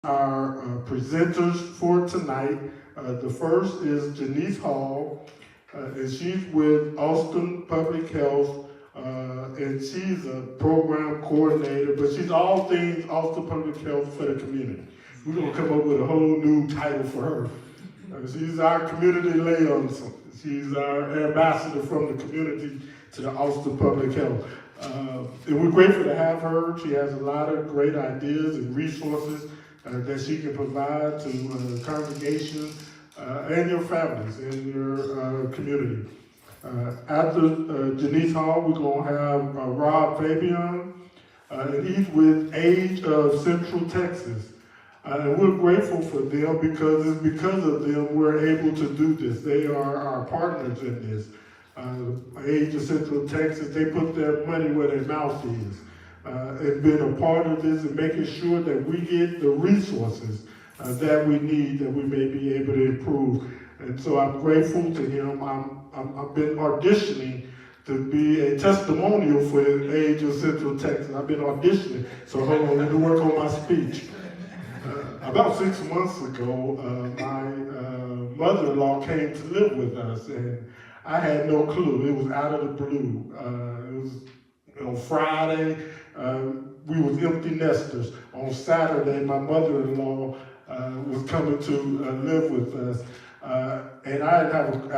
Our presenters for tonight. The first is Janice Hall, and she's with Austin Public Health, and she's a program coordinator, but she's all things Austin Public Health for the community. We're gonna come up with a whole new title for her. She's our community liaison. She's our ambassador from the community to the Austin Public Health. And we're grateful to have her. She has a lot of great ideas and resources that she can provide to the congregation and your families and your community. After Janice Hall, we're going to have Rob Fabian, and he's with Age of Central Texas. And we're grateful for them because it's because of them we're able to do this. They are our partners in this. Age of Central Texas, they put their money where their mouth is. And been a part of this and making sure that we get the resources that we need, that we may be able to improve. And so I'm grateful to him. I've been auditioning to be a testimonial for Age of Central Texas. I've been auditioning, so hold on, let me work on my speech. About 6 months ago, my mother-in-law came to live with us, and I had no clue. It was out of the blue. It was on Friday. We was empty nesters. On Saturday, my mother-in-law was coming to live with us. And I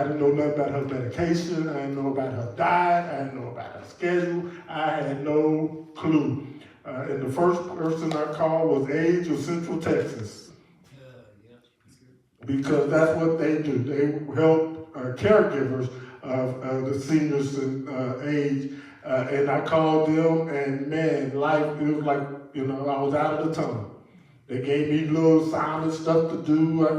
didn't know nothing about her medication. I didn't know about her diet. I didn't know about her schedule. I had no clue. And the first person I called was Age of Central Texas. Because that's what they do. They help caregivers of the seniors and age. And I called them, and man, life, it was like, I was out of the tunnel. They gave me little silent stuff to do. I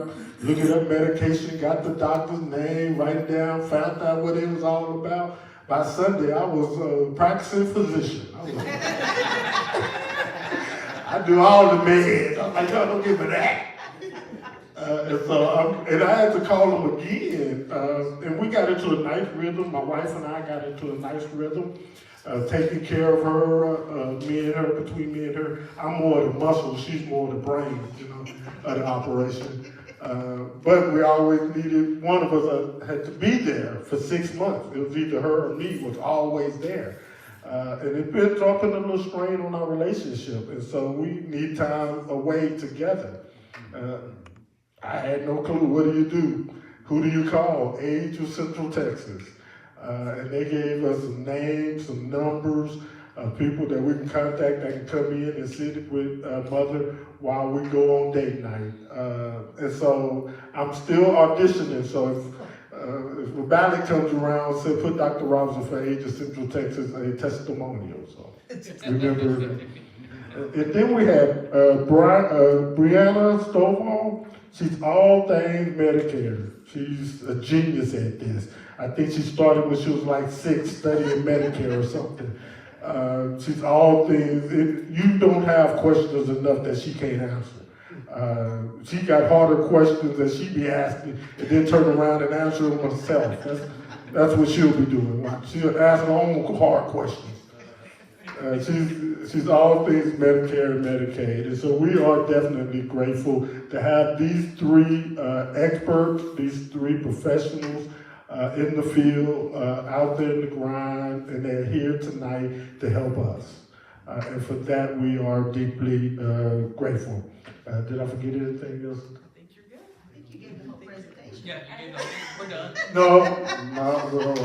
looked up medication, got the doctor's name, write it down, found out what it was all about. By Sunday, I was a practicing physician. I do all the meds. I'm like, y'all don't give me that. And I had to call them again, and we got into a nice rhythm. My wife and I got into a nice rhythm, taking care of her, between me and her. I'm more of the muscle, she's more of the brain, of the operation. But we always needed, one of us had to be there for 6 months. It was either her or me was always there. And it's been dropping a little strain on our relationship, and so we need time away together. I had no clue. What do you do? Who do you call? Age of Central Texas. And they gave us some names, some numbers of people that we can contact that can come in and sit with mother while we go on date night. And so I'm still auditioning. So if the ballot comes around, say put Dr. Robinson for Age of Central Texas a testimonial. So remember that. And then we had Brianna Stovall. She's all things Medicare. She's a genius at this. I think she started when she was like 6 studying Medicare or something. She's all things. You don't have questions enough that she can't answer. She got harder questions that she be asking and then turn around and answer them herself. That's what she'll be doing. She'll ask her own hard questions. She's all things Medicare and Medicaid. And so we are definitely grateful to have these 3 experts, these 3 professionals in the field, out there in the grind, and they're here tonight to help us. And for that, we are deeply grateful. Did I forget anything else? I think you're good. I think you gave the whole presentation. Yeah, you did. We're done. No,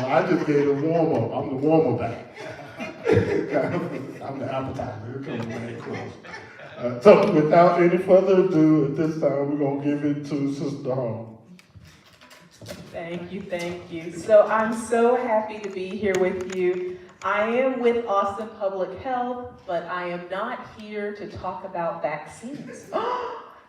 I just gave a warm-up. I'm the warm-up act. I'm the appetizer. It comes very close. So without any further ado, at this time, we're going to give it to Sister Hall. Thank you. So I'm so happy to be here with you. I am with Austin Public Health, but I am not here to talk about vaccines.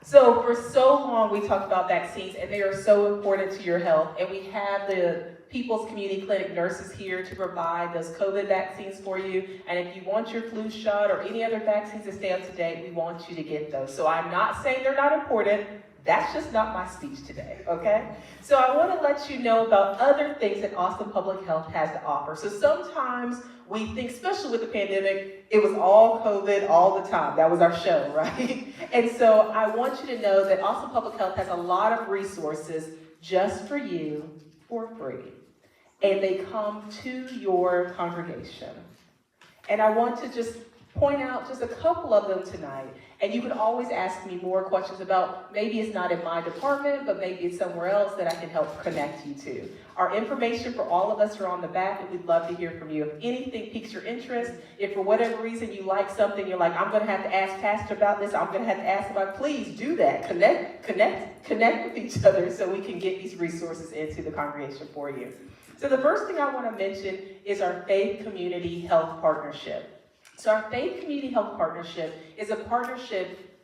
So for so long, we talked about vaccines, and they are so important to your health. And we have the People's Community Clinic nurses here to provide those COVID vaccines for you. And if you want your flu shot or any other vaccines to stay up to date, we want you to get those. So I'm not saying they're not important, That's just not my speech today, okay? So I want to let you know about other things that Austin Public Health has to offer. So sometimes we think, especially with the pandemic, it was all COVID all the time. That was our show, right? And so I want you to know that Austin Public Health has a lot of resources just for you for free. And they come to your congregation. And I want to just point out just a couple of them tonight. And you can always ask me more questions about, maybe it's not in my department, but maybe it's somewhere else that I can help connect you to. Our information for all of us are on the back, and we'd love to hear from you. If anything piques your interest, if for whatever reason you like something, you're like, I'm gonna have to ask Pastor about this, I'm gonna have to ask about, please do that. Connect with each other so we can get these resources into the congregation for you. So the first thing I want to mention is our Faith Community Health Partnership. So our Faith Community Health Partnership is a partnership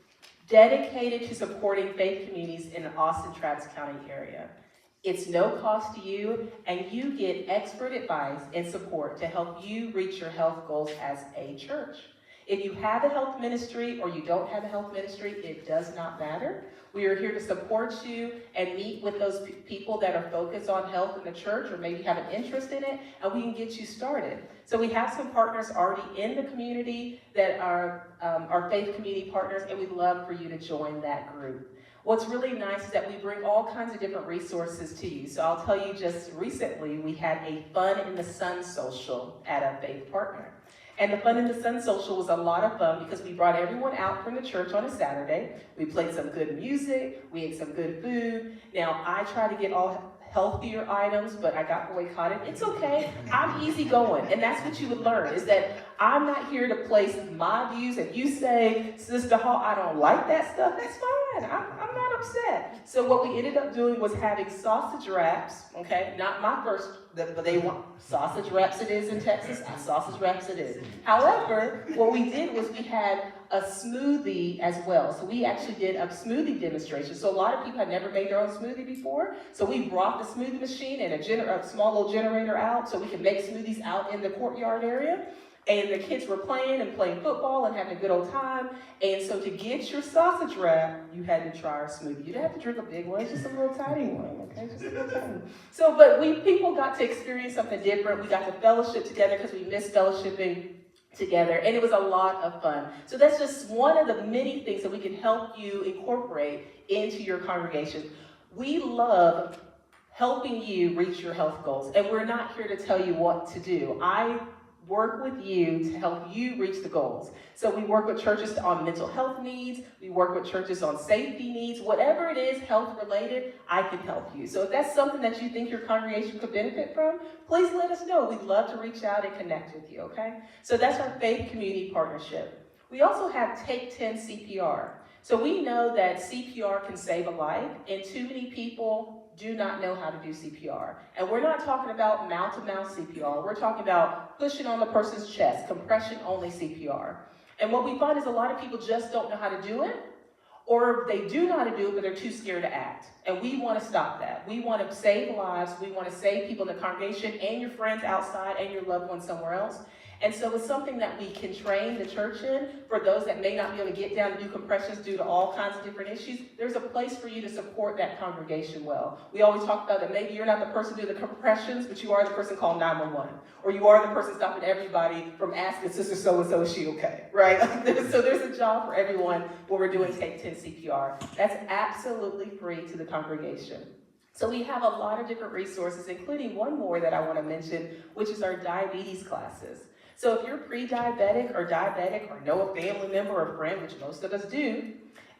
dedicated to supporting faith communities in the Austin-Travis County area. It's no cost to you, and you get expert advice and support to help you reach your health goals as a church. If you have a health ministry or you don't have a health ministry, it does not matter. We are here to support you and meet with those people that are focused on health in the church or maybe have an interest in it, and we can get you started. So we have some partners already in the community that are our faith community partners, and we'd love for you to join that group. What's really nice is that we bring all kinds of different resources to you. So I'll tell you, just recently we had a Fun in the Sun social at a faith partner. And the Fun in the Sun social was a lot of fun because we brought everyone out from the church on a Saturday. We played some good music, we ate some good food. Now, I try to get all healthier items, but I got boycotted. It's okay, I'm easygoing. And that's what you would learn, is that I'm not here to place my views. If you say, Sister Hall, I don't like that stuff, that's fine, I'm not upset. So what we ended up doing was having sausage wraps, okay? Not my first, but they want sausage wraps it is in Texas, sausage wraps it is. However, what we did was we had a smoothie as well. So we actually did a smoothie demonstration. So a lot of people had never made their own smoothie before. So we brought the smoothie machine and a small little generator out so we could make smoothies out in the courtyard area. And the kids were playing football and having a good old time. And so to get your sausage wrap, you had to try our smoothie. You didn't have to drink a big one, just a little tiny one, okay? Just a little tiny one. So, but people got to experience something different. We got to fellowship together because we missed fellowshipping together, and it was a lot of fun. So that's just one of the many things that we can help you incorporate into your congregation. We love helping you reach your health goals, and we're not here to tell you what to do. I work with you to help you reach the goals. So we work with churches on mental health needs, we work with churches on safety needs, whatever it is health related, I can help you. So if that's something that you think your congregation could benefit from, please let us know. We'd love to reach out and connect with you, okay? So that's our Faith Community Partnership. We also have Take 10 CPR. So we know that CPR can save a life, and too many people do not know how to do CPR. And we're not talking about mouth-to-mouth CPR. We're talking about pushing on the person's chest, compression-only CPR. And what we find is a lot of people just don't know how to do it, or they do know how to do it, but they're too scared to act. And we want to stop that. We want to save lives. We want to save people in the congregation and your friends outside and your loved ones somewhere else. And so it's something that we can train the church in for those that may not be able to get down and do compressions due to all kinds of different issues. There's a place for you to support that congregation well. We always talk about that maybe you're not the person doing the compressions, but you are the person calling 911. Or you are the person stopping everybody from asking Sister So-and-so, is she okay, right? So there's a job for everyone when we're doing Take 10 CPR. That's absolutely free to the congregation. So we have a lot of different resources, including one more that I want to mention, which is our diabetes classes. So if you're pre-diabetic or diabetic or know a family member or friend, which most of us do,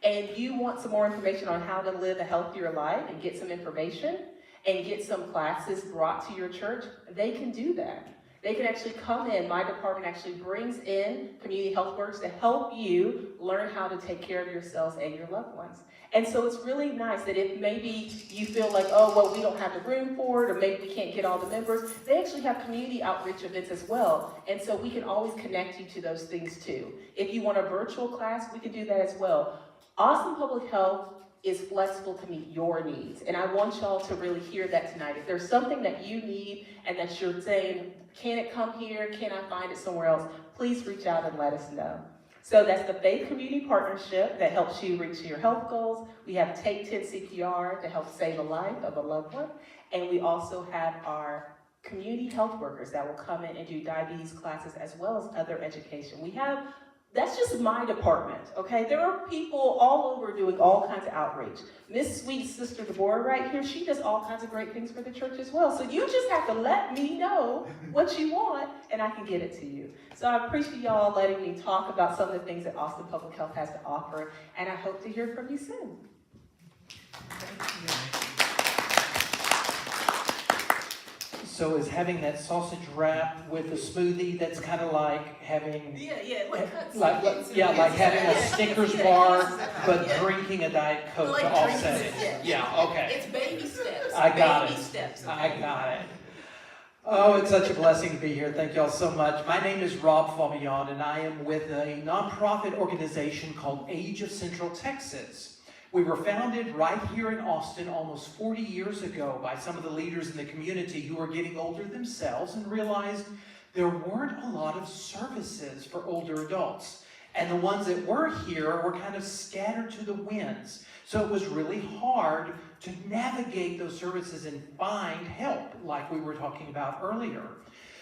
and you want some more information on how to live a healthier life and get some information and get some classes brought to your church, they can do that. They can actually come in. My department actually brings in community health workers to help you learn how to take care of yourselves and your loved ones. And so it's really nice that if maybe you feel like, oh, well, we don't have the room for it, or maybe we can't get all the members, they actually have community outreach events as well. And so we can always connect you to those things too. If you want a virtual class, we can do that as well. Austin Public Health is flexible to meet your needs. And I want y'all to really hear that tonight. If there's something that you need and that you're saying, can it come here? Can I find it somewhere else? Please reach out and let us know. So that's the Faith Community Partnership that helps you reach your health goals. We have Take 10 CPR to help save a life of a loved one. And we also have our community health workers that will come in and do diabetes classes as well as other education. That's just my department, okay? There are people all over doing all kinds of outreach. Miss Sweet Sister Deborah right here, she does all kinds of great things for the church as well. So you just have to let me know what you want and I can get it to you. So I appreciate y'all letting me talk about some of the things that Austin Public Health has to offer, and I hope to hear from you soon. So is having that sausage wrap with a smoothie, that's kind of like having, like having a Snickers bar, but drinking a Diet Coke to offset it. Yeah, okay. It's baby steps. I got baby it. steps. I got it. Oh, it's such a blessing to be here. Thank y'all so much. My name is Rob Fabillon, and I am with a nonprofit organization called Age of Central Texas. We were founded right here in Austin almost 40 years ago by some of the leaders in the community who were getting older themselves and realized there weren't a lot of services for older adults. And the ones that were here were kind of scattered to the winds. So it was really hard to navigate those services and find help, like we were talking about earlier.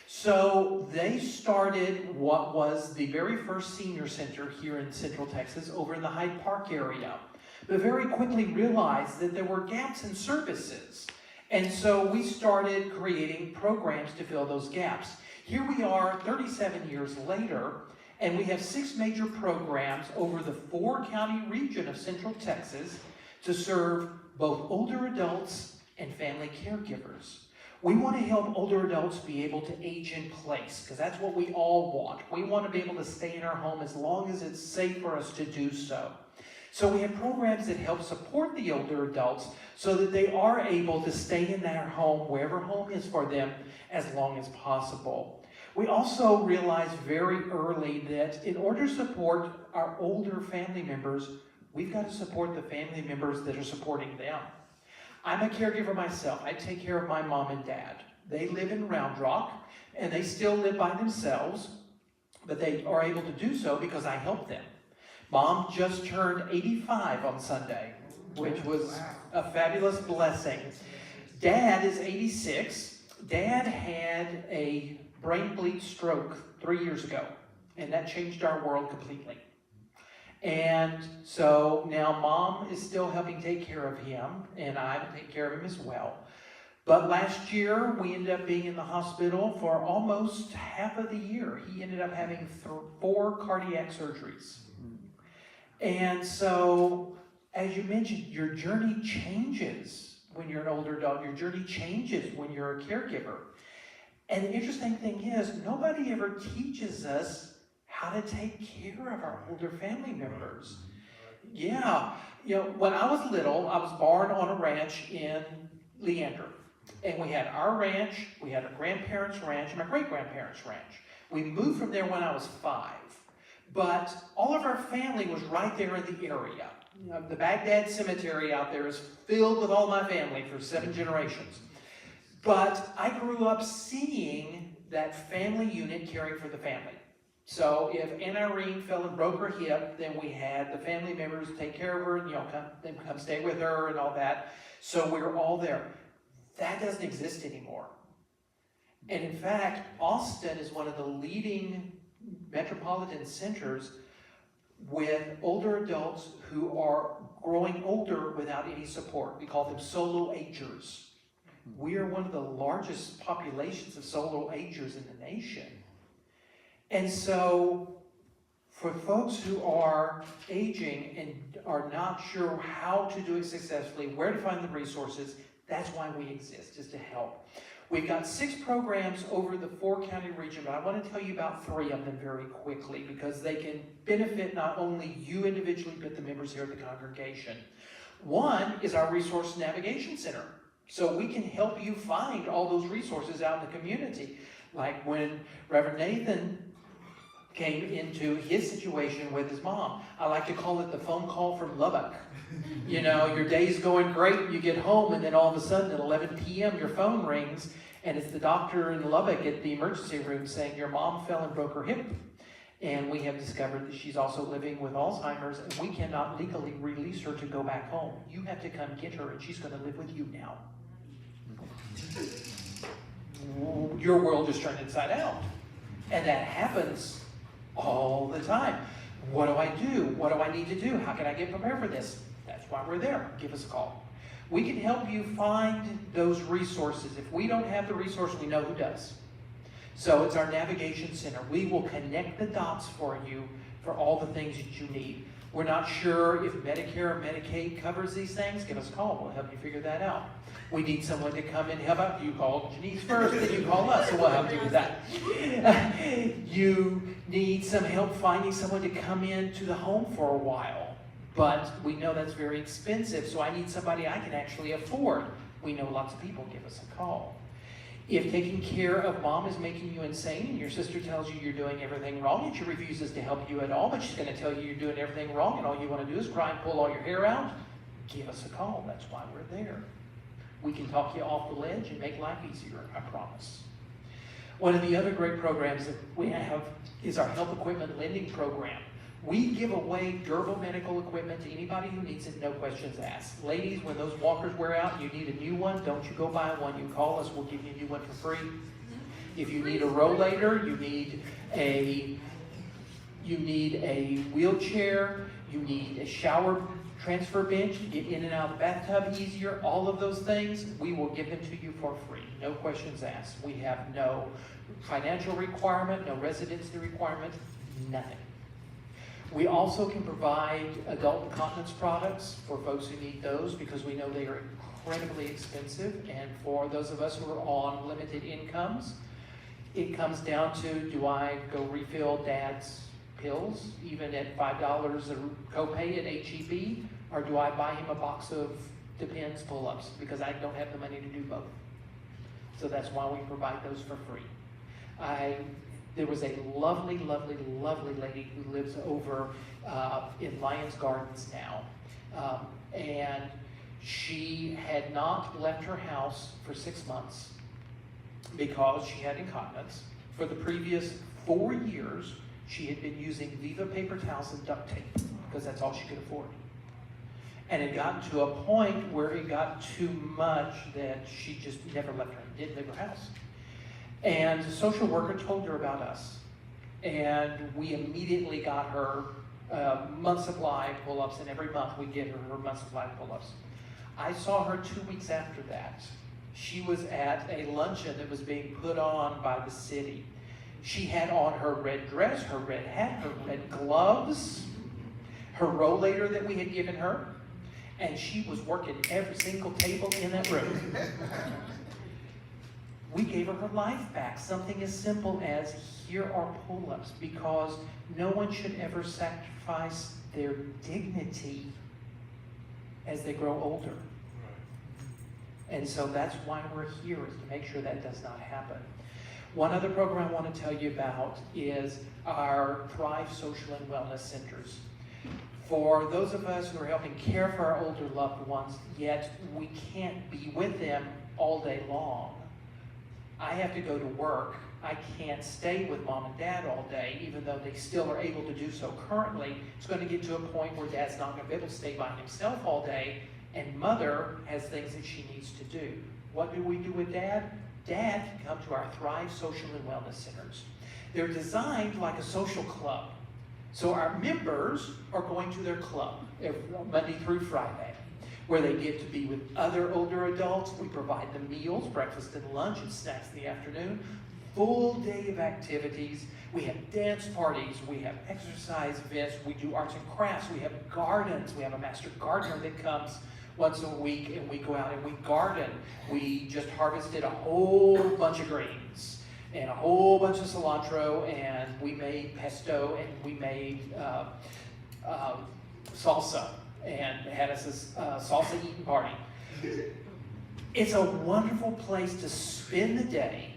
So they started what was the very first senior center here in Central Texas over in the Hyde Park area, but very quickly realized that there were gaps in services. And so we started creating programs to fill those gaps. Here we are 37 years later, and we have 6 major programs over the 4-county region of Central Texas to serve both older adults and family caregivers. We want to help older adults be able to age in place, because that's what we all want. We want to be able to stay in our home as long as it's safe for us to do so. So we have programs that help support the older adults so that they are able to stay in their home, wherever home is for them, as long as possible. We also realized very early that in order to support our older family members, we've got to support the family members that are supporting them. I'm a caregiver myself. I take care of my mom and dad. They live in Round Rock, and they still live by themselves, but they are able to do so because I help them. Mom just turned 85 on Sunday, which was a fabulous blessing. Dad is 86. Dad had a brain bleed stroke 3 years ago, and that changed our world completely. And so now Mom is still helping take care of him, and I take care of him as well. But last year, we ended up being in the hospital for almost half of the year. He ended up having 4 cardiac surgeries. And so, as you mentioned, your journey changes when you're an older adult. Your journey changes when you're a caregiver. And the interesting thing is, nobody ever teaches us how to take care of our older family members. Yeah, when I was little, I was born on a ranch in Leander. And we had our ranch, we had our grandparents' ranch, and my great-grandparents' ranch. We moved from there when I was 5. But all of our family was right there in the area. The Baghdad Cemetery out there is filled with all my family for 7 generations. But I grew up seeing that family unit caring for the family. So if Aunt Irene fell and broke her hip, then we had the family members take care of her and come stay with her and all that. So we were all there. That doesn't exist anymore. And in fact, Austin is one of the leading metropolitan centers with older adults who are growing older without any support. We call them solo agers. We are one of the largest populations of solo agers in the nation. And so for folks who are aging and are not sure how to do it successfully, where to find the resources, that's why we exist, is to help. We've got 6 programs over the 4-county region, but I want to tell you about 3 of them very quickly because they can benefit not only you individually, but the members here at the congregation. One is our Resource Navigation Center. So we can help you find all those resources out in the community. Like when Reverend Nathan came into his situation with his mom. I like to call it the phone call from Lubbock. Your day's going great, you get home, and then all of a sudden at 11 p.m. your phone rings, and it's the doctor in Lubbock at the emergency room saying your mom fell and broke her hip. And we have discovered that she's also living with Alzheimer's, and we cannot legally release her to go back home. You have to come get her, and she's going to live with you now. Your world is turned inside out. And that happens all the time. What do I do? What do I need to do? How can I get prepared for this? That's why we're there. Give us a call. We can help you find those resources. If we don't have the resource, we know who does. So it's our navigation center. We will connect the dots for you for all the things that you need. We're not sure if Medicare or Medicaid covers these things. Give us a call. We'll help you figure that out. We need someone to come in and help out. You call Janice first, then you call us, so we'll help you with that. You need some help finding someone to come into the home for a while. But we know that's very expensive, so I need somebody I can actually afford. We know lots of people. Give us a call. If taking care of mom is making you insane and your sister tells you you're doing everything wrong and she refuses to help you at all, but she's going to tell you you're doing everything wrong and all you want to do is cry and pull all your hair out, give us a call. That's why we're there. We can talk you off the ledge and make life easier, I promise. One of the other great programs that we have is our health equipment lending program. We give away durable medical equipment to anybody who needs it, no questions asked. Ladies, when those walkers wear out and you need a new one, don't you go buy one. You call us, we'll give you a new one for free. If you need a rollator, you need a wheelchair, you need a shower transfer bench to get in and out of the bathtub easier, all of those things, we will give them to you for free. No questions asked. We have no financial requirement, no residency requirement, nothing. We also can provide adult incontinence products for folks who need those because we know they are incredibly expensive, and for those of us who are on limited incomes, it comes down to, do I go refill Dad's pills, even at $5 a copay at HEB, or do I buy him a box of Depends pull-ups because I don't have the money to do both? So that's why we provide those for free. There was a lovely, lovely, lovely lady who lives over in Lions Gardens now, and she had not left her house for 6 months because she had incontinence. For the previous 4 years, she had been using Viva paper towels and duct tape because that's all she could afford. And it got to a point where it got too much that she just never left her, didn't leave her house. And the social worker told her about us. And we immediately got her month supply pull-ups, and every month we get her month supply pull-ups. I saw her 2 weeks after that. She was at a luncheon that was being put on by the city. She had on her red dress, her red hat, her red gloves, her rollator that we had given her, and she was working every single table in that room. We gave her life back. Something as simple as, here are pull-ups, because no one should ever sacrifice their dignity as they grow older. And so that's why we're here, is to make sure that does not happen. One other program I want to tell you about is our Thrive Social and Wellness Centers. For those of us who are helping care for our older loved ones, yet we can't be with them all day long. I have to go to work. I can't stay with mom and dad all day, even though they still are able to do so currently. It's going to get to a point where dad's not going to be able to stay by himself all day, and mother has things that she needs to do. What do we do with dad? Dad can come to our Thrive Social and Wellness Centers. They're designed like a social club. So our members are going to their club every Monday through Friday, where they get to be with other older adults. We provide them meals, breakfast and lunch, and snacks in the afternoon. Full day of activities. We have dance parties. We have exercise events. We do arts and crafts. We have gardens. We have a master gardener that comes once a week, and we go out and we garden. We just harvested a whole bunch of greens and a whole bunch of cilantro, and we made pesto, and we made salsa, and had us a salsa eating party. It's a wonderful place to spend the day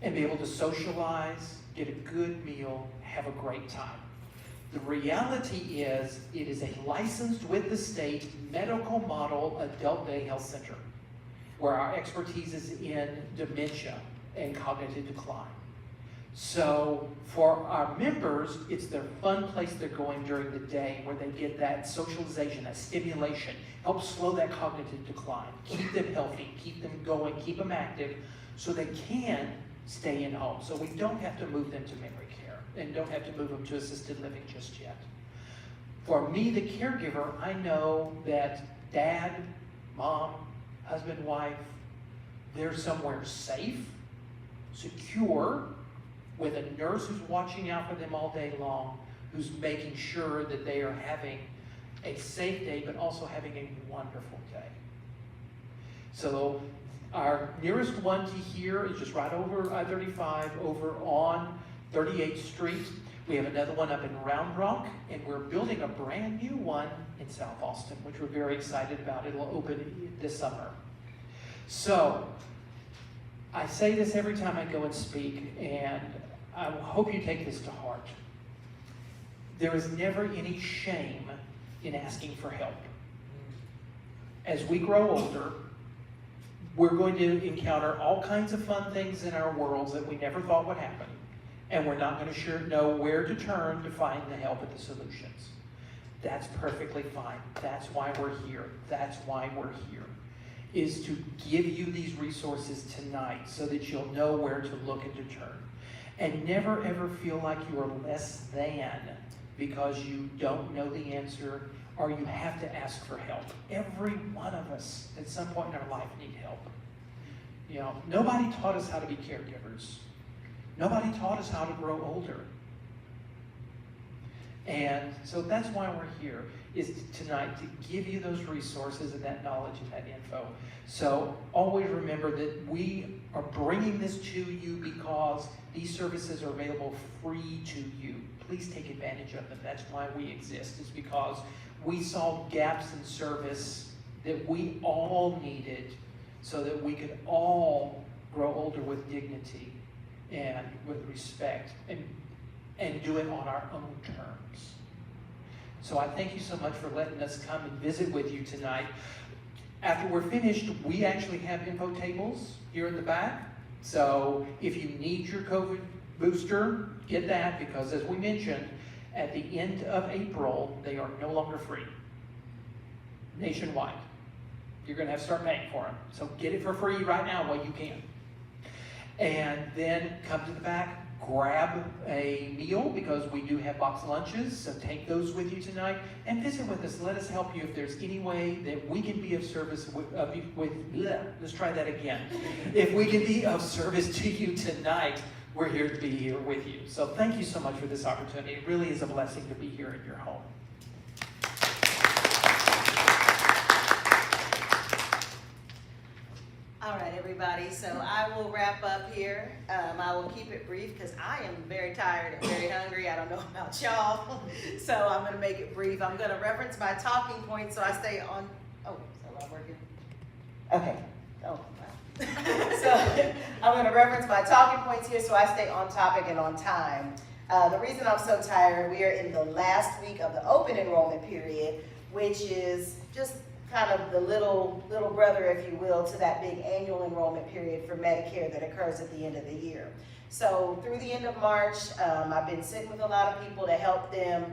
and be able to socialize, get a good meal, have a great time. The reality is, it is a licensed with the state medical model adult day health center, where our expertise is in dementia and cognitive decline. So for our members, it's their fun place they're going during the day where they get that socialization, that stimulation, help slow that cognitive decline, keep them healthy, keep them going, keep them active so they can stay in home. So we don't have to move them to memory care and don't have to move them to assisted living just yet. For me, the caregiver, I know that dad, mom, husband, wife, they're somewhere safe, secure, with a nurse who's watching out for them all day long, who's making sure that they are having a safe day, but also having a wonderful day. So our nearest one to here is just right over I-35, over on 38th Street. We have another one up in Round Rock, and we're building a brand new one in South Austin, which we're very excited about. It'll open this summer. So I say this every time I go and speak, and I hope you take this to heart. There is never any shame in asking for help. As we grow older, we're going to encounter all kinds of fun things in our worlds that we never thought would happen. And we're not going to know where to turn to find the help and the solutions. That's perfectly fine. That's why we're here. That's why we're here, is to give you these resources tonight so that you'll know where to look and to turn. And never ever feel like you are less than because you don't know the answer or you have to ask for help. Every one of us at some point in our life need help. You know, nobody taught us how to be caregivers. Nobody taught us how to grow older. And so that's why we're here, is tonight to give you those resources and that knowledge and that info. So always remember that we are bringing this to you because these services are available free to you. Please take advantage of them. That's why we exist, is because we saw gaps in service that we all needed so that we could all grow older with dignity and with respect and do it on our own terms. So I thank you so much for letting us come and visit with you tonight. After we're finished, we actually have info tables here in the back. So if you need your COVID booster, get that, because as we mentioned, at the end of April, they are no longer free. Nationwide. You're going to have to start paying for them. So get it for free right now while you can. And then come to the back, grab a meal, because we do have box lunches, so take those with you tonight, and visit with us. Let us help you if there's any way that we can be of service let's try that again. If we can be of service to you tonight, we're here to be here with you. So thank you so much for this opportunity. It really is a blessing to be here in your home. All right, everybody, so I will wrap up here. I will keep it brief because I am very tired and very hungry. I don't know about y'all, so I'm gonna make it brief. I'm gonna reference my talking points so I stay on, oh, so I'm working? Okay, oh, wow. So I'm gonna reference my talking points here so I stay on topic and on time. The reason I'm so tired, we are in the last week of the open enrollment period, which is just kind of the little brother, if you will, to that big annual enrollment period for Medicare that occurs at the end of the year. So through the end of March, I've been sitting with a lot of people to help them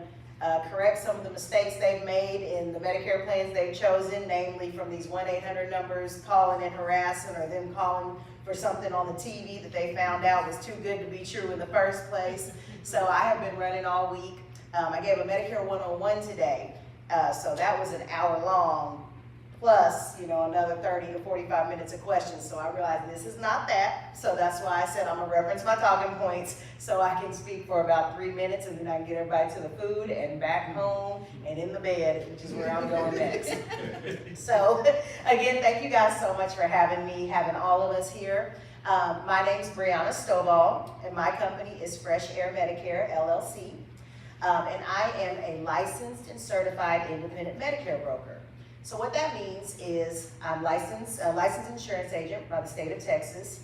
correct some of the mistakes they've made in the Medicare plans they've chosen, namely from these 1-800 numbers calling and harassing, or them calling for something on the TV that they found out was too good to be true in the first place. So I have been running all week. I gave a Medicare 101 today, so that was an hour long, plus, you know, another 30 to 45 minutes of questions. So I realized this is not that. So that's why I said I'm gonna reference my talking points so I can speak for about 3 minutes, and then I can get everybody to the food and back home and in the bed, which is where I'm going next. So again, thank you guys so much for having me, having all of us here. My name's Brianna Stovall, and my company is Fresh Air Medicare, LLC. And I am a licensed and certified independent Medicare broker. So what that means is I'm a licensed insurance agent by the state of Texas,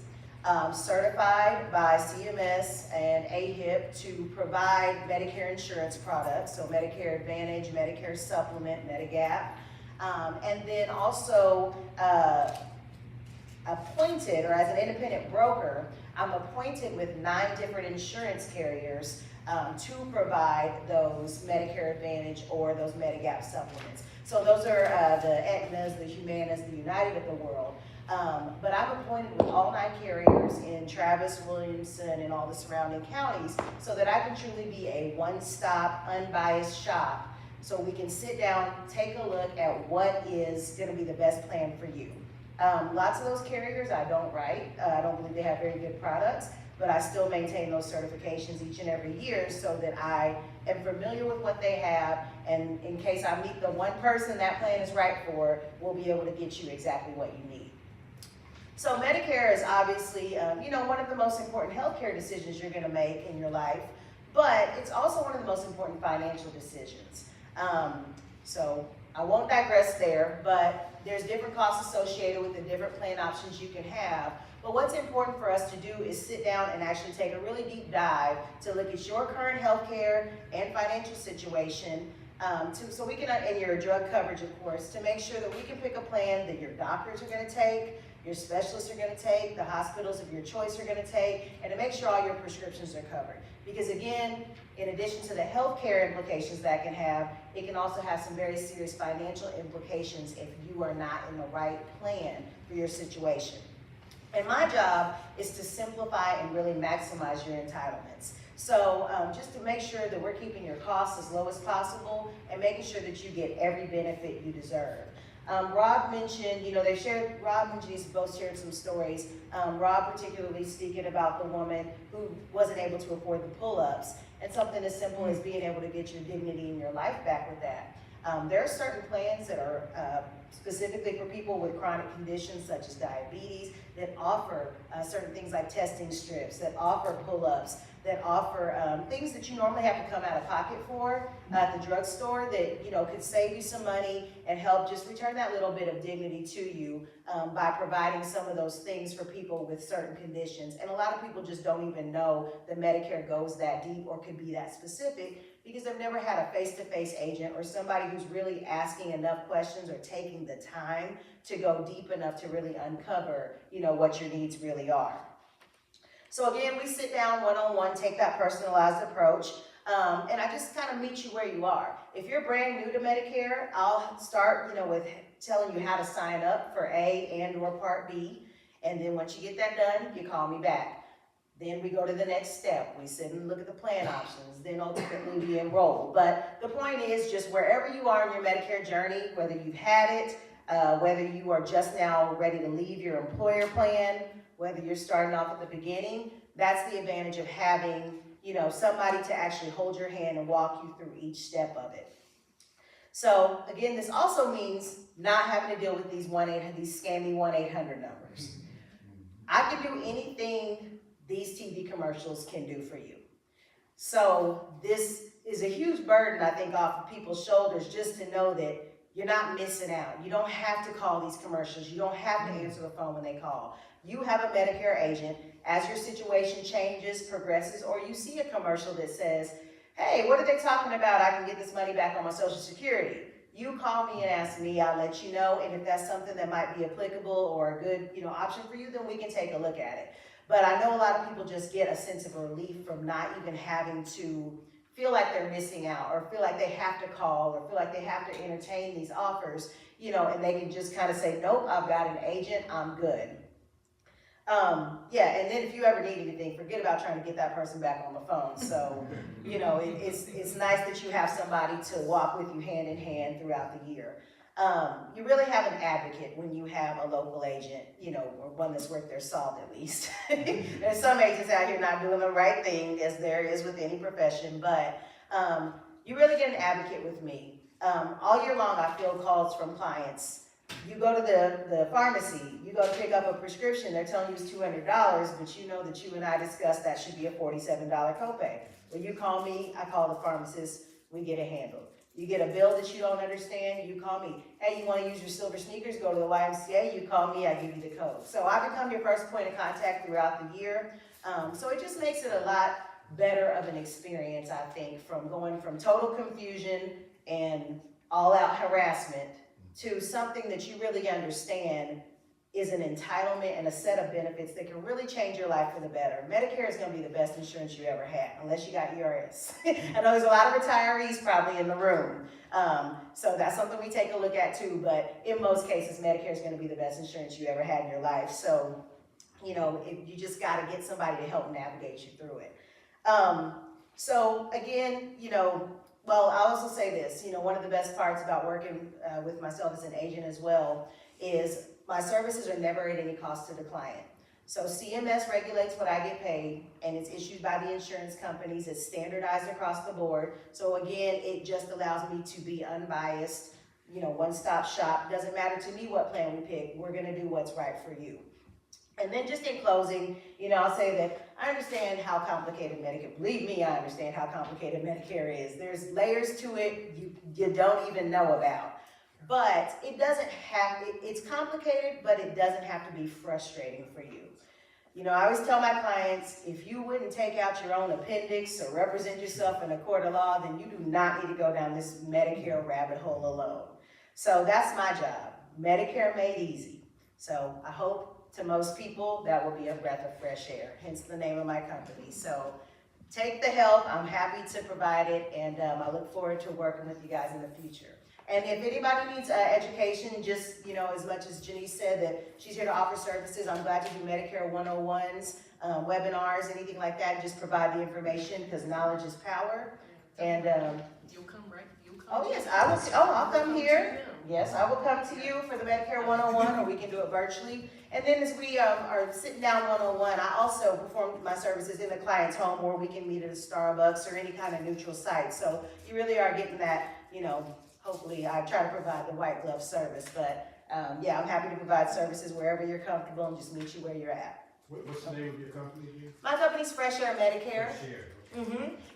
certified by CMS and AHIP to provide Medicare insurance products, so Medicare Advantage, Medicare Supplement, Medigap, and then also appointed, or as an independent broker, I'm appointed with 9 different insurance carriers to provide those Medicare Advantage or those Medigap supplements. So those are the Aetnas, the Humanas, the United of the world. But I'm appointed with all 9 carriers in Travis, Williamson, and all the surrounding counties so that I can truly be a one-stop, unbiased shop so we can sit down, take a look at what is going to be the best plan for you. Lots of those carriers I don't write. I don't believe they have very good products, but I still maintain those certifications each and every year so that I am familiar with what they have, and in case I meet the one person that plan is right for, we'll be able to get you exactly what you need. So Medicare is obviously, one of the most important healthcare decisions you're gonna make in your life, but it's also one of the most important financial decisions. So I won't digress there, but there's different costs associated with the different plan options you can have. But what's important for us to do is sit down and actually take a really deep dive to look at your current healthcare and financial situation, so we can, and your drug coverage, of course, to make sure that we can pick a plan that your doctors are gonna take, your specialists are gonna take, the hospitals of your choice are gonna take, and to make sure all your prescriptions are covered. Because again, in addition to the healthcare implications that can have, it can also have some very serious financial implications if you are not in the right plan for your situation. And my job is to simplify and really maximize your entitlements. So just to make sure that we're keeping your costs as low as possible and making sure that you get every benefit you deserve. Rob mentioned, Rob and Denise both shared some stories. Rob particularly speaking about the woman who wasn't able to afford the pull-ups, and something as simple as being able to get your dignity in your life back with that. There are certain plans that are specifically for people with chronic conditions such as diabetes that offer certain things like testing strips, that offer pull-ups, that offer things that you normally have to come out of pocket for at the drugstore that could save you some money and help just return that little bit of dignity to you by providing some of those things for people with certain conditions. And a lot of people just don't even know that Medicare goes that deep or could be that specific because they've never had a face-to-face agent or somebody who's really asking enough questions or taking the time to go deep enough to really uncover what your needs really are. So again, we sit down one-on-one, take that personalized approach, and I just kind of meet you where you are. If you're brand new to Medicare, I'll start, with telling you how to sign up for A and or Part B, and then once you get that done, you call me back. Then we go to the next step. We sit and look at the plan options, then ultimately we enroll. But the point is just wherever you are in your Medicare journey, whether you've had it, whether you are just now ready to leave your employer plan, whether you're starting off at the beginning, that's the advantage of having, somebody to actually hold your hand and walk you through each step of it. So again, this also means not having to deal with these scammy 1-800 numbers. I can do anything these TV commercials can do for you. So this is a huge burden, I think, off of people's shoulders just to know that you're not missing out. You don't have to call these commercials. You don't have to answer the phone when they call. You have a Medicare agent. As your situation changes, progresses, or you see a commercial that says, hey, what are they talking about? I can get this money back on my Social Security. You call me and ask me, I'll let you know. And if that's something that might be applicable or a good option for you, then we can take a look at it. But I know a lot of people just get a sense of relief from not even having to feel like they're missing out or feel like they have to call or feel like they have to entertain these offers, and they can just kind of say, nope, I've got an agent, I'm good. And then if you ever need anything, forget about trying to get that person back on the phone. So, it's nice that you have somebody to walk with you hand in hand throughout the year. You really have an advocate when you have a local agent, or one that's worth their salt at least. There's some agents out here not doing the right thing, as there is with any profession, but you really get an advocate with me. All year long, I field calls from clients. You go to the pharmacy, you go to pick up a prescription, they're telling you it's $200, but you know that you and I discussed that should be a $47 copay. When you call me, I call the pharmacist, we get it handled. You get a bill that you don't understand, you call me. Hey, you want to use your silver sneakers, go to the YMCA, you call me, I give you the code. So I become your first point of contact throughout the year. So it just makes it a lot better of an experience, I think, from going from total confusion and all-out harassment to something that you really understand is an entitlement and a set of benefits that can really change your life for the better. Medicare is gonna be the best insurance you ever had, unless you got ERS. I know there's a lot of retirees probably in the room. So that's something we take a look at too, but in most cases, Medicare is gonna be the best insurance you ever had in your life. So, you just gotta get somebody to help navigate you through it. So again, well, I'll also say this, one of the best parts about working with myself as an agent as well is my services are never at any cost to the client. So CMS regulates what I get paid, and it's issued by the insurance companies. It's standardized across the board. So again, it just allows me to be unbiased, one-stop shop. Doesn't matter to me what plan we pick. We're gonna do what's right for you. And then just in closing, I'll say that I understand how complicated Medicare, believe me, I understand how complicated Medicare is. There's layers to it you don't even know about. But it doesn't have, it's complicated, but it doesn't have to be frustrating for you. I always tell my clients, if you wouldn't take out your own appendix or represent yourself in a court of law, then you do not need to go down this Medicare rabbit hole alone. So that's my job, Medicare made easy. So I hope to most people that will be a breath of fresh air, hence the name of my company. So take the help, I'm happy to provide it, and I look forward to working with you guys in the future. And if anybody needs education, just, as much as Janice said that she's here to offer services, I'm glad to do Medicare 101s, webinars, anything like that. Just provide the information because knowledge is power. And You'll come, right? You'll come. oh yes, I will. I'll come here. Yes, I will come to you for the Medicare 101, or we can do it virtually. And then as we are sitting down one-on-one, I also perform my services in the client's home, or we can meet at a Starbucks or any kind of neutral site. So you really are getting that, hopefully I try to provide the white glove service, but yeah, I'm happy to provide services wherever you're comfortable and just meet you where you're at. What's the name of your company again? My company's Fresh Air Medicare. Share.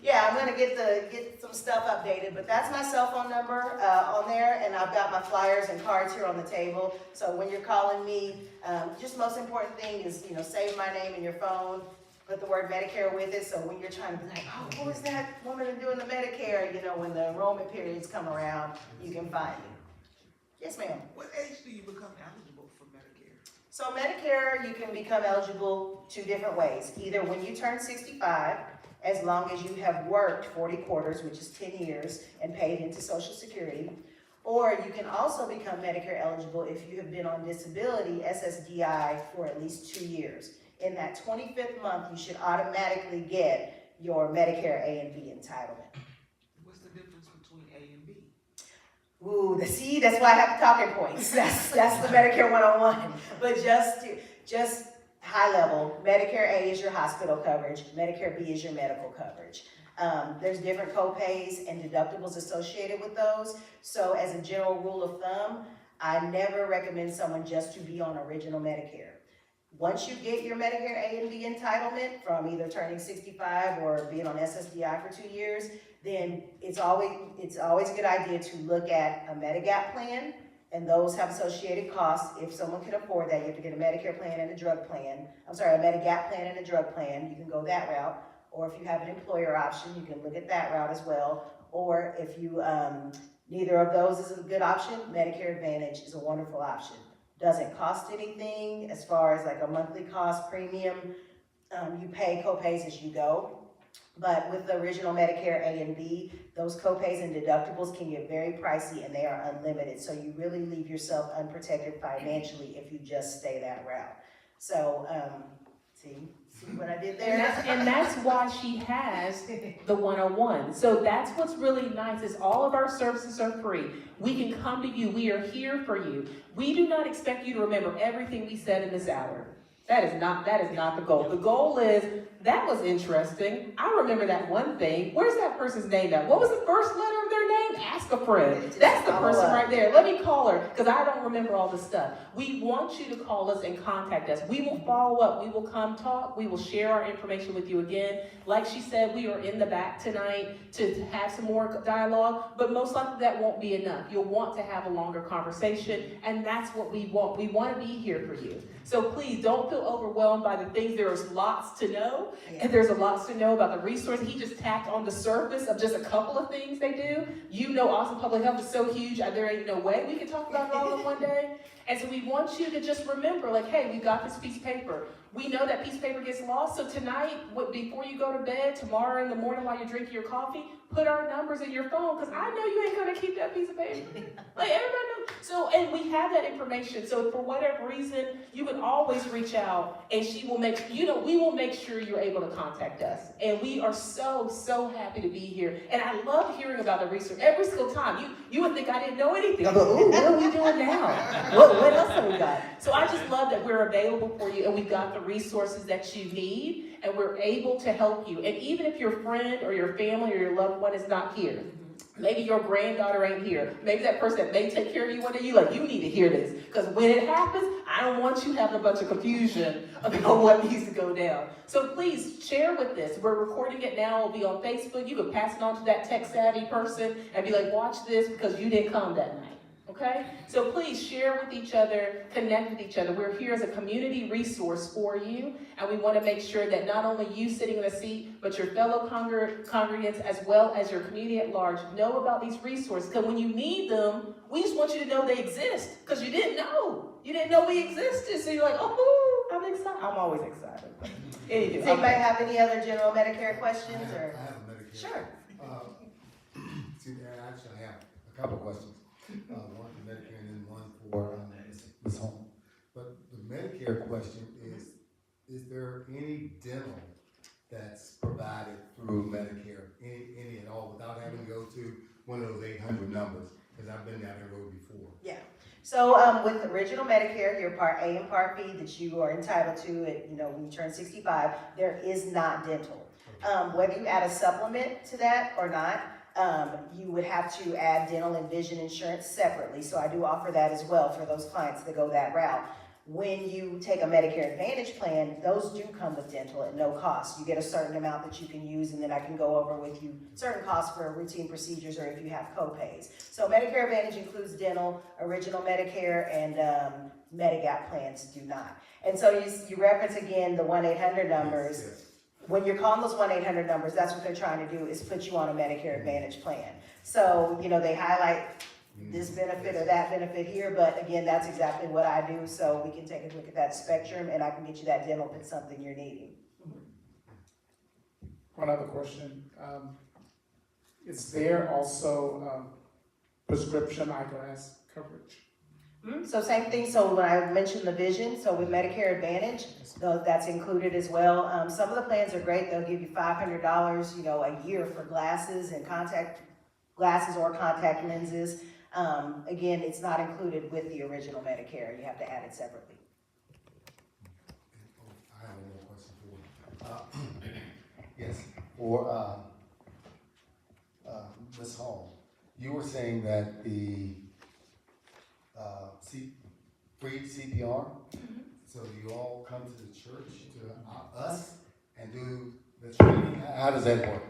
Yeah, I'm gonna get some stuff updated, but that's my cell phone number on there, and I've got my flyers and cards here on the table. So when you're calling me, just most important thing is, save my name in your phone, put the word Medicare with it, so when you're trying to be like, oh, who is that woman doing the Medicare, when the enrollment periods come around, you can find me. Yes, ma'am. What age do you become eligible for Medicare? So Medicare, you can become eligible 2 different ways. Either when you turn 65, as long as you have worked 40 quarters, which is 10 years, and paid into Social Security, or you can also become Medicare eligible if you have been on disability, SSDI, for at least 2 years. In that 25th month, you should automatically get your Medicare A and B entitlement. What's the difference between A and B? Ooh, that's why I have the talking points. That's the Medicare 101. But just high level, Medicare A is your hospital coverage, Medicare B is your medical coverage. There's different co-pays and deductibles associated with those. So as a general rule of thumb, I never recommend someone just to be on original Medicare. Once you get your Medicare A and B entitlement from either turning 65 or being on SSDI for 2 years, then it's always a good idea to look at a Medigap plan, and those have associated costs. If someone can afford that, you have to get a Medicare plan and a drug plan. A Medigap plan and a drug plan. You can go that route. Or if you have an employer option, you can look at that route as well. Or if you, neither of those is a good option, Medicare Advantage is a wonderful option. Doesn't cost anything as far as like a monthly cost premium. You pay co-pays as you go. But with the original Medicare A and B, those co-pays and deductibles can get very pricey, and they are unlimited. So you really leave yourself unprotected financially if you just stay that route. So, see what I did there? And that's why she has the 101. So that's what's really nice is all of our services are free. We can come to you. We are here for you. We do not expect you to remember everything we said in this hour. That is not the goal. The goal is, that was interesting. I remember that one thing. Where's that person's name at? What was the first letter of their name? Ask a friend. That's the person right there. Let me call her, because I don't remember all the stuff. We want you to call us and contact us. We will follow up. We will come talk. We will share our information with you again. Like she said, we are in the back tonight to have some more dialogue, but most likely that won't be enough. You'll want to have a longer conversation, and that's what we want. We want to be here for you. So please don't feel so overwhelmed by the things. There's lots to know, Yeah. and there's a lot to know about the resource. He just tapped on the surface of just a couple of things they do. You know, Austin Public Health is so huge, there ain't no way we can talk about it all in one day. And so we want you to just remember, like, hey, we got this piece of paper. We know that piece of paper gets lost, so tonight, before you go to bed, tomorrow in the morning while you're drinking your coffee, put our numbers in your phone, because I know you ain't gonna keep that piece of paper. Like, everybody knows. So, and we have that information, so for whatever reason, you can always reach out, and we will make sure you're able to contact us. And we are so, so happy to be here. And I love hearing about the research every single time. You would think I didn't know anything. I go, ooh, what are we doing now? What else have we got? So I just love that we're available for you, and we've got the resources that you need, and we're able to help you. And even if your friend or your family or your loved one is not here, maybe your granddaughter ain't here, maybe that person that may take care of you one day, you need to hear this. Because when it happens, I don't want you having a bunch of confusion about what needs to go down. So please share with this. We're recording it now. It'll be on Facebook. You can pass it on to that tech-savvy person and be like, watch this because you didn't come that night. Okay? So please share with each other, connect with each other. We're here as a community resource for you, and we want to make sure that not only you sitting in a seat, but your fellow congregants as well as your community at large know about these resources. Because when you need them, we just want you to know they exist, because you didn't know. You didn't know we existed, so you're like, oh, I'm excited. I'm always excited. Anyway, Does anybody have any other general Medicare questions? I Or have a Medicare. Sure. See, actually, I have a couple of questions. One for Medicare and then one for Ms. Holmes. But the Medicare question is there any dental that's provided through Medicare, any at all, without having to go to one of those 800 numbers? Because I've been down that road before. yeah. So with original Medicare, your Part A and Part B that you are entitled to when you turn 65, there is not dental. Whether you add a supplement to that or not, you would have to add dental and vision insurance separately. So I do offer that as well for those clients that go that route. When you take a Medicare Advantage plan, those do come with dental at no cost. You get a certain amount that you can use, and then I can go over with you certain costs for routine procedures or if you have co-pays. So Medicare Advantage includes dental, original Medicare, and Medigap plans do not. And so you reference again the 1-800 numbers. Yes. When you're calling those 1-800 numbers, that's what they're trying to do, is put you on a Medicare Advantage plan. So, they highlight this benefit or that benefit here, but again, that's exactly what I do, so we can take a look at that spectrum, and I can get you that dental if it's something you're needing. One other question. Is there also prescription eyeglass coverage? So same thing, so when I mentioned the vision, so with Medicare Advantage, that's included as well. Some of the plans are great, they'll give you $500, a year for glasses and contact glasses or contact lenses. Again, it's not included with the original Medicare, you have to add it separately. I have one more question for you. Yes, for Ms. Hall, you were saying that the free CPR, so you all come to the church, to us, and do the training? How does that work?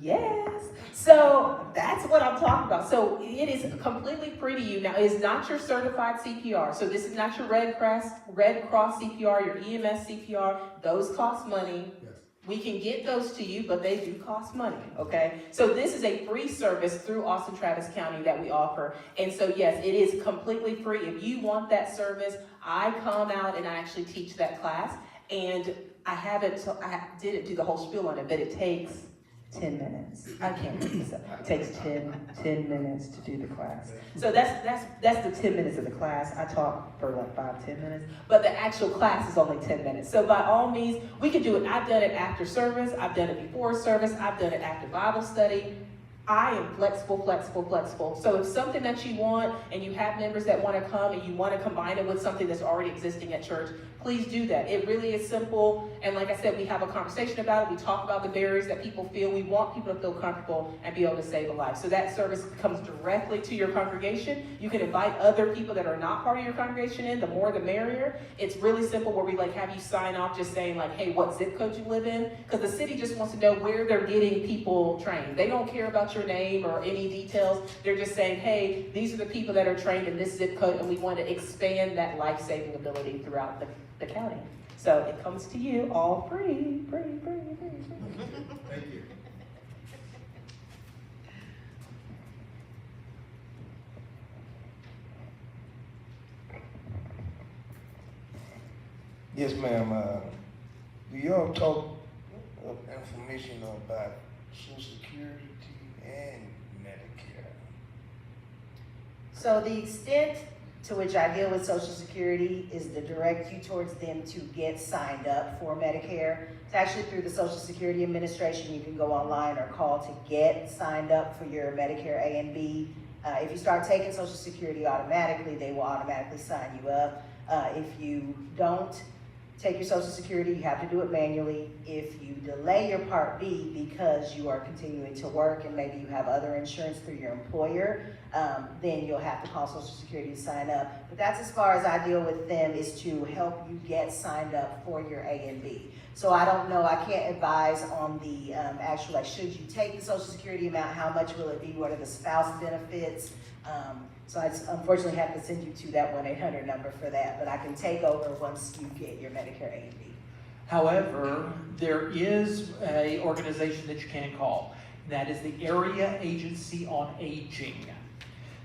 Yes. So that's what I'm talking about. So it is completely free to you. Now, it's not your certified CPR. So this is not your Red Cross CPR, your EMS CPR. Those cost money. Yes. We can get those to you, but they do cost money, okay? So this is a free service through Austin Travis County that we offer. And so yes, it is completely free. If you want that service, I come out and I actually teach that class. And I didn't do the whole spiel on it, but it takes 10 minutes. I can't make this up. It takes 10 minutes to do the class. So that's the 10 minutes of the class. I talk for like 5-10 minutes, but the actual class is only 10 minutes. So by all means, we can do it. I've done it after service. I've done it before service. I've done it after Bible study. I am flexible. So if something that you want and you have members that want to come and you want to combine it with something that's already existing at church, please do that. It really is simple. And like I said, we have a conversation about it. We talk about the barriers that people feel. We want people to feel comfortable and be able to save a life. So that service comes directly to your congregation. You can invite other people that are not part of your congregation in. The more the merrier. It's really simple where we have you sign off just saying hey, what zip code you live in? Because the city just wants to know where they're getting people trained. They don't care about your your name or any details. They're just saying, hey, these are the people that are trained in this zip code, and we want to expand that life-saving ability throughout the county. So it comes to you all free. Thank you. Yes, ma'am. Do y'all talk of information about Social Security and Medicare? So the extent to which I deal with Social Security is to direct you towards them to get signed up for Medicare. It's actually through the Social Security Administration. You can go online or call to get signed up for your Medicare A and B. If you start taking Social Security automatically, they will automatically sign you up. If you don't take your Social Security, you have to do it manually. If you delay your Part B because you are continuing to work and maybe you have other insurance through your employer, then you'll have to call Social Security to sign up. But that's as far as I deal with them, is to help you get signed up for your A and B. So I don't know, I can't advise on the actual, like, should you take the Social Security amount, how much will it be, what are the spouse benefits? So I unfortunately have to send you to that 1-800 number for that, but I can take over once you get your Medicare A and B. However, there is an organization that you can call, and that is the Area Agency on Aging.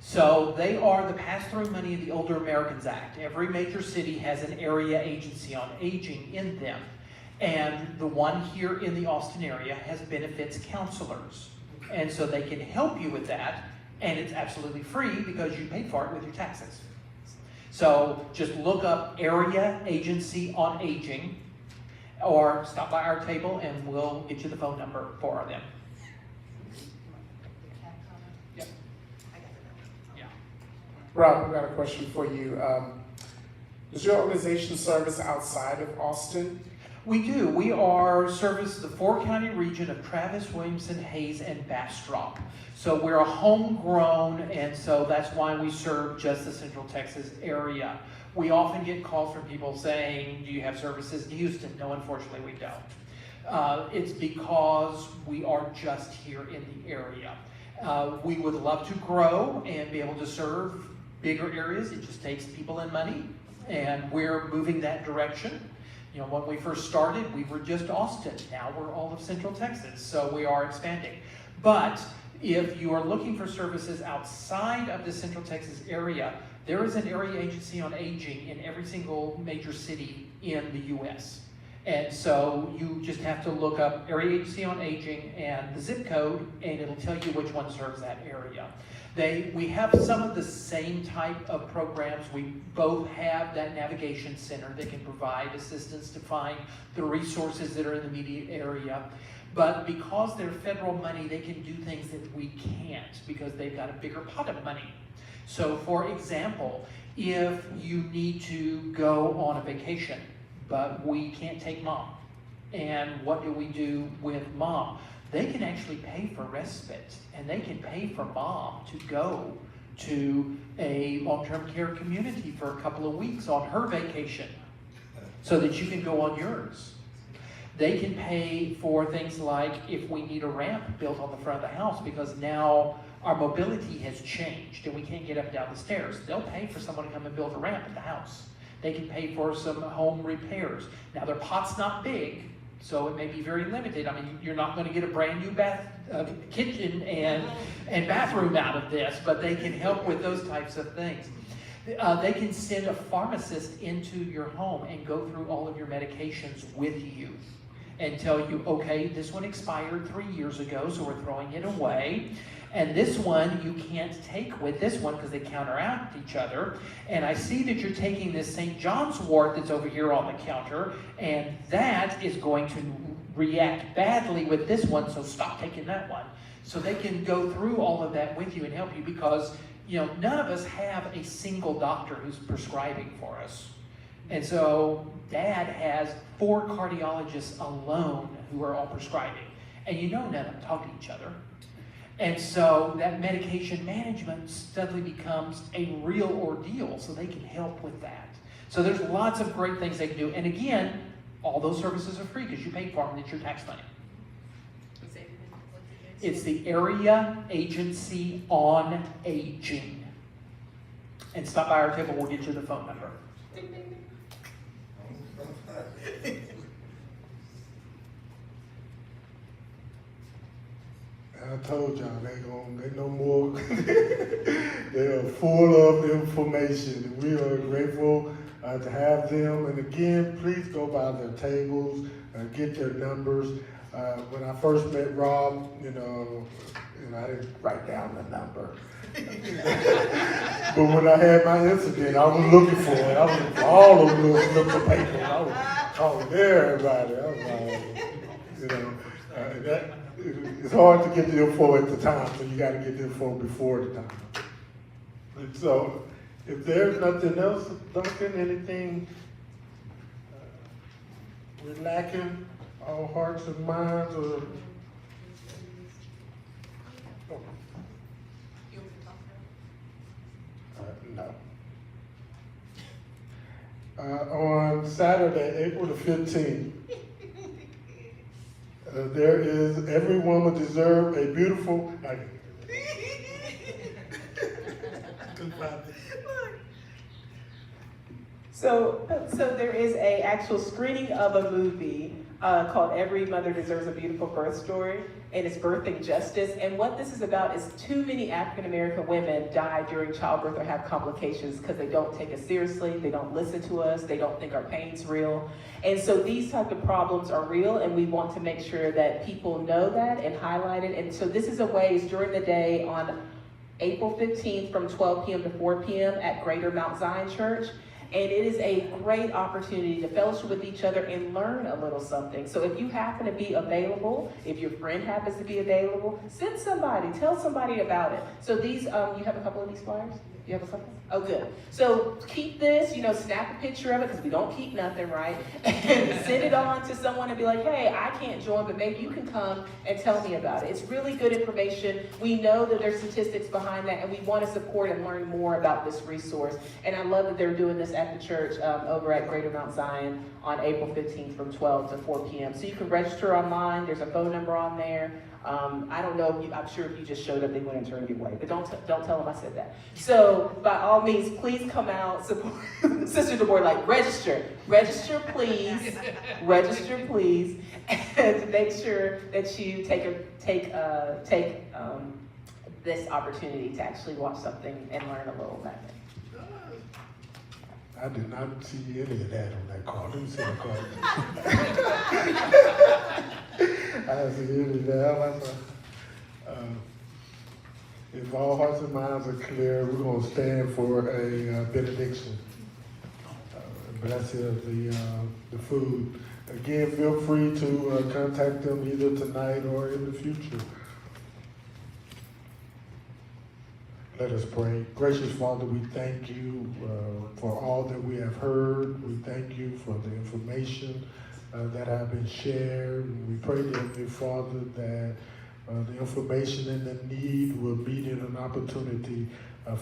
So they are the pass-through money of the Older Americans Act. Every major city has an Area Agency on Aging in them. And the one here in the Austin area has benefits counselors. And so they can help you with that, and it's absolutely free because you paid for it with your taxes. So just look up Area Agency on Aging, or stop by our table and we'll get you the phone number for them. Yep. Yeah. Rob, I've got a question for you. Does your organization service outside of Austin? We do. We are service the 4-county region of Travis, Williamson, Hayes, and Bastrop. So we're a homegrown, and so that's why we serve just the Central Texas area. We often get calls from people saying, do you have services in Houston? No, unfortunately we don't. It's because we are just here in the area. We would love to grow and be able to serve bigger areas. It just takes people and money, and we're moving that direction. You know, when we first started, we were just Austin. Now we're all of Central Texas, so we are expanding. But if you are looking for services outside of the Central Texas area, there is an Area Agency on Aging in every single major city in the U.S. And so you just have to look up Area Agency on Aging and the zip code, and it'll tell you which one serves that area. We have some of the same type of programs. We both have that navigation center that can provide assistance to find the resources that are in the immediate area. But because they're federal money, they can do things that we can't because they've got a bigger pot of money. So for example, if you need to go on a vacation, but we can't take mom, and what do we do with mom? They can actually pay for respite, and they can pay for mom to go to a long-term care community for a couple of weeks on her vacation so that you can go on yours. They can pay for things like if we need a ramp built on the front of the house because now our mobility has changed and we can't get up and down the stairs. They'll pay for someone to come and build a ramp at the house. They can pay for some home repairs. Now their pot's not big, so it may be very limited. I mean, you're not going to get a brand new kitchen and bathroom out of this, but they can help with those types of things. They can send a pharmacist into your home and go through all of your medications with you and tell you, okay, this one expired 3 years ago, so we're throwing it away. And this one you can't take with this one because they counteract each other. And I see that you're taking this St. John's wort that's over here on the counter, and that is going to react badly with this one, so stop taking that one. So they can go through all of that with you and help you because, you know, none of us have a single doctor who's prescribing for us. And so Dad has 4 cardiologists alone who are all prescribing. And you know none of them talk to each other. And so that medication management suddenly becomes a real ordeal, so they can help with that. So there's lots of great things they can do. And again, all those services are free because you paid for them. It's your tax money. It's the Area Agency on Aging. And stop by our table, we'll get you the phone number. I told y'all they no more. They are full of information. And we are grateful to have them. And again, please go by their tables, get their numbers. When I first met Rob, I didn't write down the number. But when I had my incident, I was looking for it. I was looking for all those little slips of paper. I was calling everybody. I was like, it's hard to get the info at the time, so you got to get the info before the time. And so, if there's nothing else, Duncan, anything we're lacking, all hearts and minds, or You want me to talk now? no. On Saturday, April the 15th, there is Every Woman Deserves a Beautiful. So there is a actual screening of a movie called Every Mother Deserves a Beautiful Birth Story, and it's birthing justice. And what this is about is too many African American women die during childbirth or have complications because they don't take us seriously, they don't listen to us, they don't think our pain's real. And so these type of problems are real, and we want to make sure that people know that and highlight it. And so this is a way, it's during the day on April 15th from 12 p.m. to 4 p.m. at Greater Mount Zion Church. And it is a great opportunity to fellowship with each other and learn a little something. So if you happen to be available, if your friend happens to be available, send somebody, tell somebody about it. So these, you have a couple of these flyers? You have a couple? Oh, good. So keep this, snap a picture of it, because we don't keep nothing, right? And send it on to someone and be like, hey, I can't join, but maybe you can come and tell me about it. It's really good information. We know that there's statistics behind that, and we want to support and learn more about this resource. And I love that they're doing this at the church over at Greater Mount Zion on April 15th from 12 to 4 p.m. So you can register online. There's a phone number on there. I don't know, I'm sure if you just showed up, they wouldn't turn you away, but don't tell them I said that. So by all means, please come out, support Sister DeBoer, register please, and make sure that you take this opportunity to actually watch something and learn a little about it. I did not see any of that on that card. Let me see the card. I didn't see any of that. If all hearts and minds are clear, we're going to stand for a benediction. Blessing of the food. Again, feel free to contact them either tonight or in the future. Let us pray. Gracious Father, we thank you for all that we have heard. We thank you for the information that have been shared. We pray, dear Father, that the information and the need will meet in an opportunity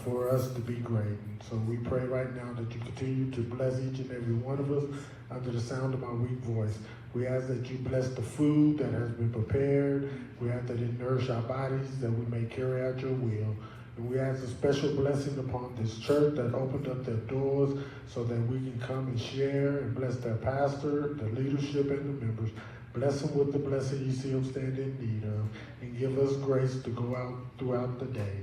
for us to be great. And so we pray right now that you continue to bless each and every one of us under the sound of my weak voice. We ask that you bless the food that has been prepared. We ask that it nourish our bodies, that we may carry out your will. And we ask a special blessing upon this church that opened up their doors so that we can come and share and bless their pastor, the leadership, and the members. Bless them with the blessing you see them stand in need of, and give us grace to go out throughout the day.